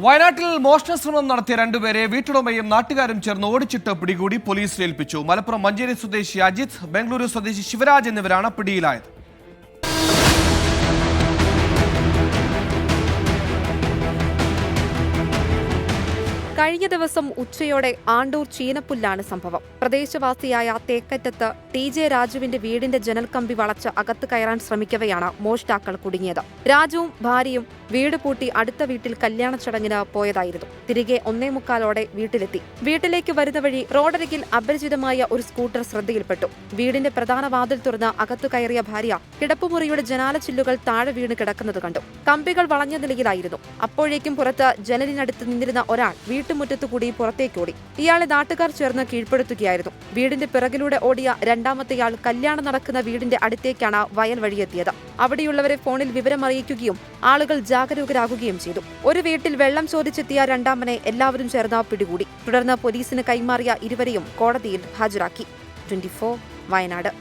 വയനാട്ടിൽ മോഷണശ്രമം നടത്തിയ രണ്ടുപേരെ വീട്ടുടമയും നാട്ടുകാരും ചേർന്ന് ഓടിച്ചിട്ട് പിടികൂടി പോലീസിലേൽപ്പിച്ചു. മലപ്പുറം മഞ്ചേരി സ്വദേശി അജിത്, ബംഗളൂരു സ്വദേശി ശിവരാജ് എന്നിവരാണ് പിടിയിലായത്. കഴിഞ്ഞ ദിവസം ഉച്ചയോടെ ആണ്ടൂർ ചീനപ്പുല്ലാണ് സംഭവം. പ്രദേശവാസിയായ തേക്കറ്റത്ത് TJ രാജുവിന്റെ വീടിന്റെ ജനൽക്കമ്പി വളച്ച് അകത്ത് കയറാൻ ശ്രമിക്കവെയാണ് മോഷ്ടാക്കൾ കുടുങ്ങിയത്. രാജുവും ഭാര്യയും വീട് പൂട്ടി അടുത്ത വീട്ടിൽ കല്യാണ ചടങ്ങിന് പോയതായിരുന്നു. തിരികെ 1:45 വീട്ടിലെത്തി. വീട്ടിലേക്ക് വരുന്ന വഴി റോഡരികിൽ അപരിചിതമായ ഒരു സ്കൂട്ടർ ശ്രദ്ധയിൽപ്പെട്ടു. വീടിന്റെ പ്രധാന വാതിൽ തുറന്ന് അകത്തു കയറിയ ഭാര്യ കിടപ്പുമുറിയുടെ ജനാല ചില്ലുകൾ താഴെ വീണ് കിടക്കുന്നത് കണ്ടു. കമ്പികൾ വളഞ്ഞ നിലയിലായിരുന്നു. അപ്പോഴേക്കും പുറത്ത് ജനലിനടുത്ത് നിന്നിരുന്ന ഒരാൾ വീട്ടുമുറ്റത്തുകൂടി പുറത്തേക്കോടി. ഇയാളെ നാട്ടുകാർ ചേർന്ന് കീഴ്പ്പെടുത്തുകയായിരുന്നു. വീടിന്റെ പിറകിലൂടെ ഓടിയ രണ്ടാമത്തെയാൾ കല്യാണം നടക്കുന്ന വീടിന്റെ അടുത്തേക്കാണ് വയൽ വഴിയെത്തിയത്. അവിടെയുള്ളവരെ ഫോണിൽ വിവരമറിയിക്കുകയും ആളുകൾ ജാഗരൂകരാകുകയും ചെയ്തു. ഒരു വീട്ടിൽ വെള്ളം ചോദിച്ചെത്തിയ രണ്ടാമനെ എല്ലാവരും ചേർന്ന് പിടികൂടി. തുടർന്ന് പോലീസിന് കൈമാറിയ ഇരുവരെയും കോടതിയിൽ ഹാജരാക്കി. 24 വയനാട്.